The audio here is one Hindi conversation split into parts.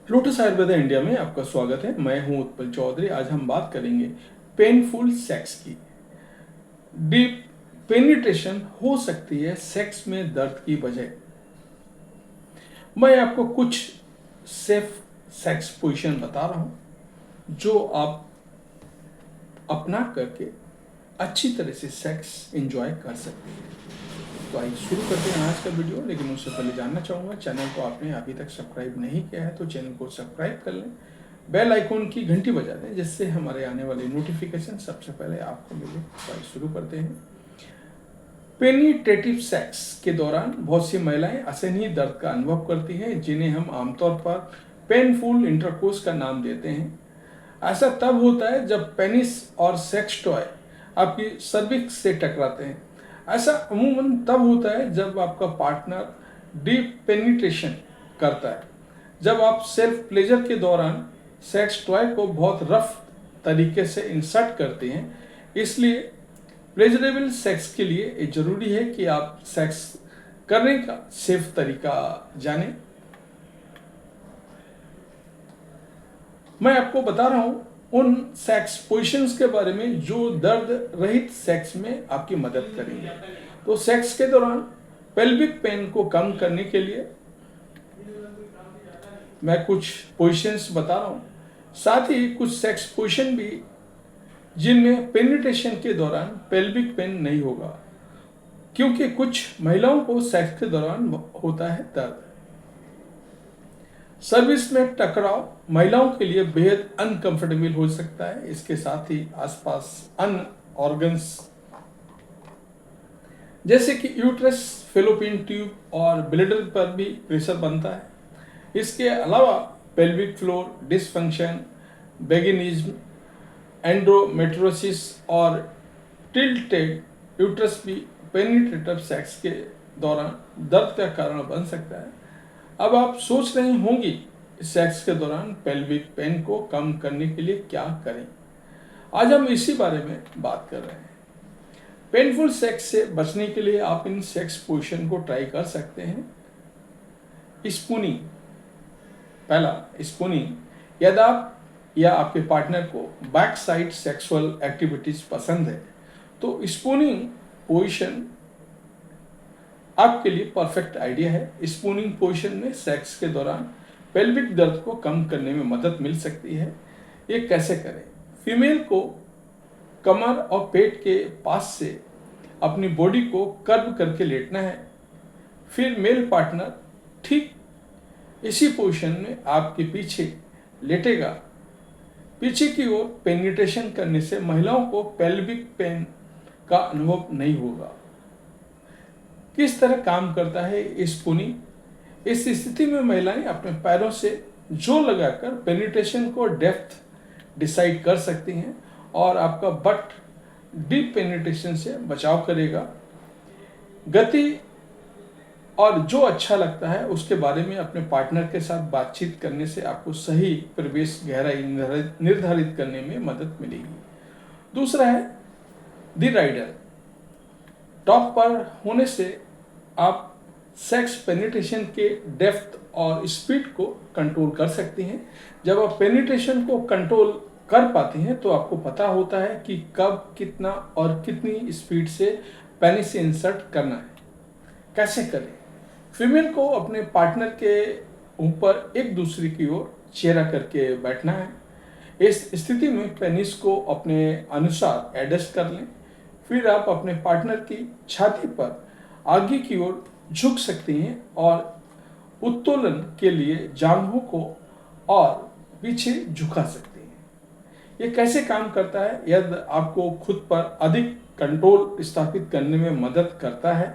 लोटस आयुर्वेदा इंडिया में आपका स्वागत है। मैं हूं उत्पल चौधरी। आज हम बात करेंगे पेनफुल सेक्स की। डीप पेनिट्रेशन हो सकती है सेक्स में दर्द की वजह। मैं आपको कुछ सेफ सेक्स पोजीशन बता रहा हूं जो आप अपना करके अच्छी तरह से सेक्स एंजॉय कर सकते हैं। तो आइए शुरू करते हैं आज का वीडियो। लेकिन उससे पहले जानना चाहूँगा, चैनल को आपने अभी तक सब्सक्राइब नहीं किया है तो चैनल को सब्सक्राइब कर लें, बेल आइकॉन की घंटी बजा दें जिससे हमारे आने वाले नोटिफिकेशन सबसे पहले आपको मिले। तो आइए शुरू करते हैं। पेनिट्रेटिव सेक्स के दौरान बहुत सी महिलाएं असहनीय दर्द का अनुभव करती हैं, जिन्हें हम आमतौर पर पेनफुल इंटरकोर्स का नाम देते हैं। ऐसा तब होता है जब पेनिस और सेक्स टॉय आपकी सर्विक्स से टकराते हैं। ऐसा अमूमन तब होता है जब आपका पार्टनर डीप पेनिट्रेशन करता है। जब आप सेल्फ प्लेजर के दौरान सेक्स टॉय को बहुत रफ तरीके से इंसर्ट करते हैं, इसलिए प्लेजरेबल सेक्स के लिए ये जरूरी है कि आप सेक्स करने का सेफ तरीका जानें। मैं आपको बता रहा हूं उन सेक्स पोजिशंस के बारे में जो दर्द रहित सेक्स में आपकी मदद करेंगे। तो सेक्स के दौरान पेल्विक पेन को कम करने के लिए मैं कुछ पोजिशंस बता रहा हूं, साथ ही कुछ सेक्स पोजिशन भी जिनमें पेनिट्रेशन के दौरान पेल्विक पेन नहीं होगा, क्योंकि कुछ महिलाओं को सेक्स के दौरान होता है दर्द। सर्विस में टकराव महिलाओं के लिए बेहद अनकंफर्टेबल हो सकता है। इसके साथ ही आसपास अन्य ऑर्गन्स जैसे कि यूट्रस, फेलोपियन ट्यूब और ब्लैडर पर भी प्रेशर बनता है। इसके अलावा पेल्विक फ्लोर डिसफंक्शन, वेगिनिज्म, एंडोमेट्रोसिस और टिल्टेड यूट्रस भी पेनिट्रेटिव सेक्स के दौरान दर्द का कारण बन सकता है। अब आप सोच रहे होंगी सेक्स के दौरान पेल्विक पेन को कम करने के लिए क्या करें। आज हम इसी बारे में बात कर रहे हैं। पेनफुल सेक्स से बचने के लिए आप इन सेक्स पोजीशन को ट्राई कर सकते हैं। स्पूनिंग। पहला, स्पूनिंग। यदि आप या आपके पार्टनर को बैक साइड सेक्सुअल एक्टिविटीज पसंद है तो स्पूनिंग पोजीशन आपके लिए परफेक्ट आइडिया है। स्पूनिंग पोजीशन में सेक्स के दौरान पेल्विक दर्द को कम करने में मदद मिल सकती है। ये कैसे करें? फीमेल को कमर और पेट के पास से अपनी बॉडी को कर्व करके लेटना है। फिर मेल पार्टनर ठीक इसी पोजीशन में आपके पीछे लेटेगा। पीछे की ओर पेनिट्रेशन करने से महिलाओं को पेल्विक पेन का अनुभव नहीं होगा। किस तरह काम करता है स्पूनिंग? इस स्थिति में महिलाएं अपने पैरों से जोर लगाकर पेनिट्रेशन को डेप्थ डिसाइड कर सकती हैं और आपका बट डीप पेनिट्रेशन से बचाव करेगा। गति और जो अच्छा लगता है उसके बारे में अपने पार्टनर के साथ बातचीत करने से आपको सही प्रवेश गहराई निर्धारित करने में मदद मिलेगी। दूसरा है द राइडर। टॉप पर होने से आप सेक्स पेनिट्रेशन के डेप्थ और स्पीड को कंट्रोल कर सकती हैं। जब आप पेनिट्रेशन को कंट्रोल कर पाती हैं तो आपको पता होता है कि कब, कितना और कितनी स्पीड से पेनिस से इंसर्ट करना है। कैसे करें? फीमेल को अपने पार्टनर के ऊपर एक दूसरे की ओर चेहरा करके बैठना है। इस स्थिति में पेनिस को अपने अनुसार एडजस्ट कर लें। फिर आप अपने पार्टनर की छाती पर आगे की ओर झुक सकती हैं और उत्तोलन के लिए जांघों को और पीछे झुका सकती हैं। ये कैसे काम करता है? यदि आपको खुद पर अधिक कंट्रोल स्थापित करने में मदद करता है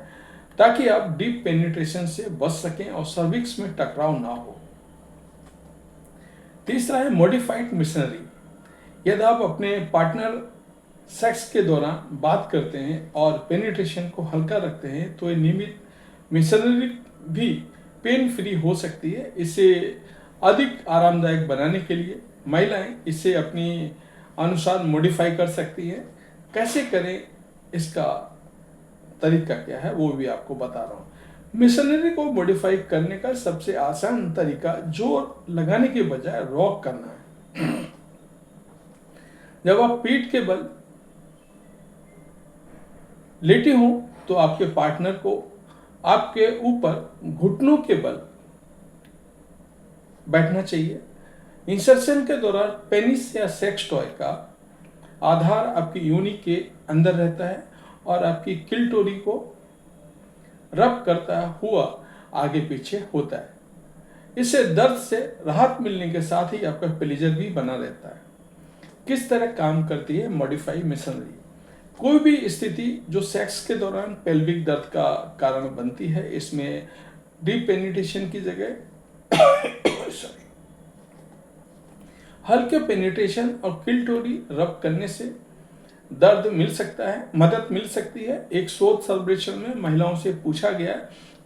ताकि आप डीप पेनिट्रेशन से बच सकें और सर्विक्स में टकराव ना हो। तीसरा है मॉडिफाइड मिशनरी। यदि आप अपने पार्टनर सेक्स के दौरान बात करते हैं और पेनिट्रेशन को हल्का रखते हैं तो ये नियमित मिशनरी भी पेन फ्री हो सकती है। इसे अधिक आरामदायक बनाने के लिए महिलाएं इसे अपनी अनुसार मॉडिफाई कर सकती हैं। कैसे करें, इसका तरीका क्या है वो भी आपको बता रहा हूँ। मिशनरी को मॉडिफाई करने का सबसे आसान तरीका जोर लगाने के बजाय रॉक करना है। जब आप पीठ के बल लेटे हों तो आपके पार्टनर को आपके ऊपर घुटनों के बल बैठना चाहिए। इंसर्शन के दौरान पेनिस या सेक्स टॉय का आधार आपकी योनि के अंदर रहता है और आपकी किल्टोरी को रब करता हुआ आगे पीछे होता है। इससे दर्द से राहत मिलने के साथ ही आपका प्लेजर भी बना रहता है। किस तरह काम करती है मॉडिफाई मिशनरी? कोई भी स्थिति जो सेक्स के दौरान पेल्विक दर्द का कारण बनती है, इसमें डीप पेनिट्रेशन की जगह हल्के पेनिट्रेशन और किल्टोरी रब करने से दर्द मिल सकता है, मदद मिल सकती है। एक शोध सर्वेक्षण में महिलाओं से पूछा गया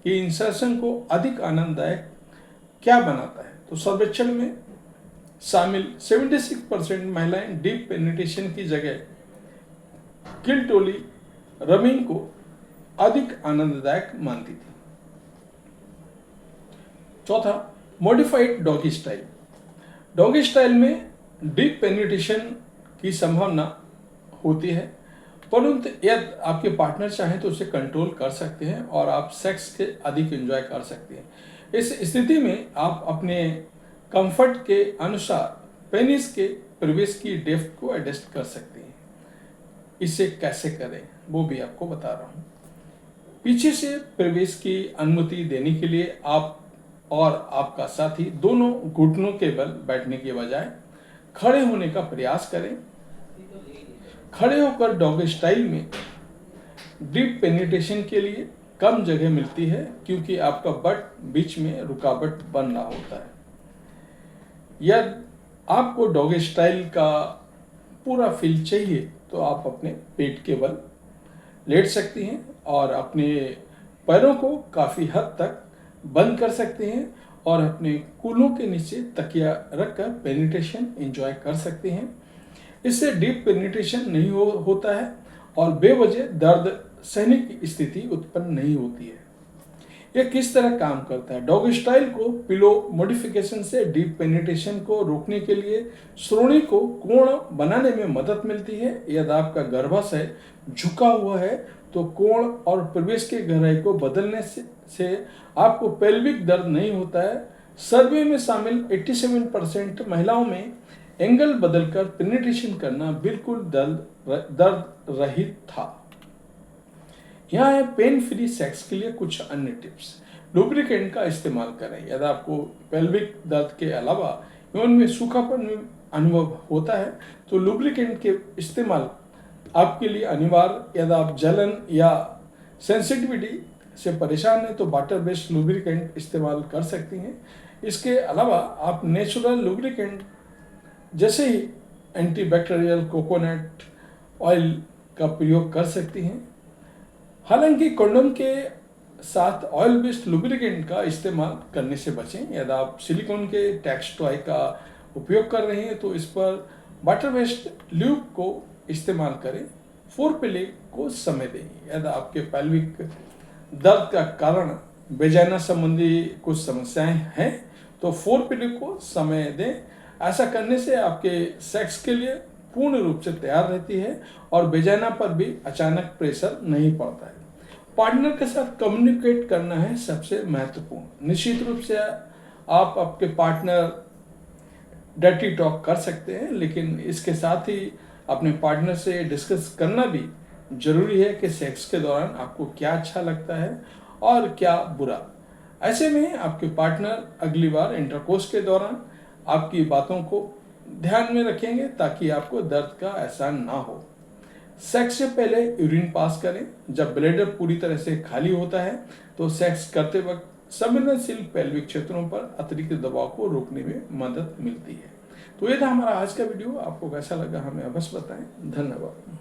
कि इंसर्शन को अधिक आनंददायक क्या बनाता है, तो सर्वेक्षण में शामिल 76% महिलाएं डीप पेनिट्रेशन की जगह किल्टोरी रबिंग को अधिक आनंददायक मानती थी। चौथा, modified doggy style. Doggy style में डीप पेनिट्रेशन की संभावना होती है, परंतु यदि आपके पार्टनर चाहें तो उसे कंट्रोल कर सकते हैं और आप सेक्स के अधिक एंजॉय कर सकते हैं। इस स्थिति में आप अपने कंफर्ट के अनुसार पेनिस के प्रवेश की डेप्थ को एडजस्ट कर सकते हैं। इसे कैसे करें वो भी आपको बता रहा हूँ। पीछे से प्रवेश की अनुमति देने के लिए आप और आपका साथी दोनों घुटनों के बल बैठने के बजाय खड़े होने का प्रयास करें। खड़े होकर डॉग स्टाइल में डीप पेनिट्रेशन के लिए कम जगह मिलती है क्योंकि आपका बट बीच में रुकावट बन रहा होता है। यदि आपको डॉग स्टाइल का पूरा फील चाहिए तो आप अपने पेट के बल लेट सकती हैं और अपने पैरों को काफ़ी हद तक बंद कर सकते हैं और अपने कूल्हों के नीचे तकिया रखकर पेनिट्रेशन एंजॉय कर सकते हैं। इससे डीप पेनिट्रेशन नहीं होता है और बेवजह दर्द सहने की स्थिति उत्पन्न नहीं होती है। यह किस तरह काम करता है? डॉग स्टाइल को पिलो मॉडिफिकेशन से डीप पेनिट्रेशन को रोकने के लिए श्रोणि को कोण बनाने में मदद मिलती है। यदि आपका गर्भाशय झुका हुआ है तो कोण और प्रवेश की गहराई को बदलने से आपको पेल्विक दर्द नहीं होता है। सर्वे में शामिल 87% महिलाओं में एंगल बदलकर पेनिट्रेशन करना बिल्कुल दर्द रहित था। यहाँ है पेन फ्री सेक्स के लिए कुछ अन्य टिप्स। लुब्रिकेंट का इस्तेमाल करें। यदि आपको पेल्विक दर्द के अलावा यौन में सूखापन अनुभव होता है तो लुब्रिकेंट के इस्तेमाल आपके लिए अनिवार्य। यदि आप जलन या सेंसिटिविटी से परेशान हैं तो वाटर बेस्ड लुब्रिकेंट इस्तेमाल कर सकती हैं। इसके अलावा आप नेचुरल लुब्रिकेंट जैसे ही एंटीबैक्टीरियल कोकोनट ऑयल का प्रयोग कर सकती हैं। हालांकि कंडोम के साथ ऑयल बेस्ड लुब्रिकेंट का इस्तेमाल करने से बचें। यदि आप सिलिकॉन के टैक्स टॉय का उपयोग कर रहे हैं तो इस पर वाटर बेस्ड ल्यूब को इस्तेमाल करें। फोरप्ले को समय दें। यदि आपके पेल्विक दर्द का कारण वेजाइना संबंधी कुछ समस्याएं हैं तो फोरप्ले को समय दें। ऐसा करने से आपके सेक्स के लिए पूर्ण रूप से तैयार रहती है और वेजाइना पर भी अचानक प्रेशर नहीं पड़ता है। पार्टनर के साथ कम्युनिकेट करना है सबसे महत्वपूर्ण। निश्चित रूप से आप आपके पार्टनर डर्टी टॉक कर सकते हैं, लेकिन इसके साथ ही अपने पार्टनर से डिस्कस करना भी जरूरी है कि सेक्स के दौरान आपको क्या अच्छा लगता है और क्या बुरा। ऐसे में आपके पार्टनर अगली बार इंटरकोर्स के दौरान आपकी बातों को ध्यान में रखेंगे ताकि आपको दर्द का एहसास ना हो। सेक्स से पहले यूरिन पास करें। जब ब्लैडर पूरी तरह से खाली होता है तो सेक्स करते वक्त संवेदनशील पेल्विक क्षेत्रों पर अतिरिक्त दबाव को रोकने में मदद मिलती है। तो ये था हमारा आज का वीडियो। आपको कैसा लगा हमें अवश्य बताएं। धन्यवाद।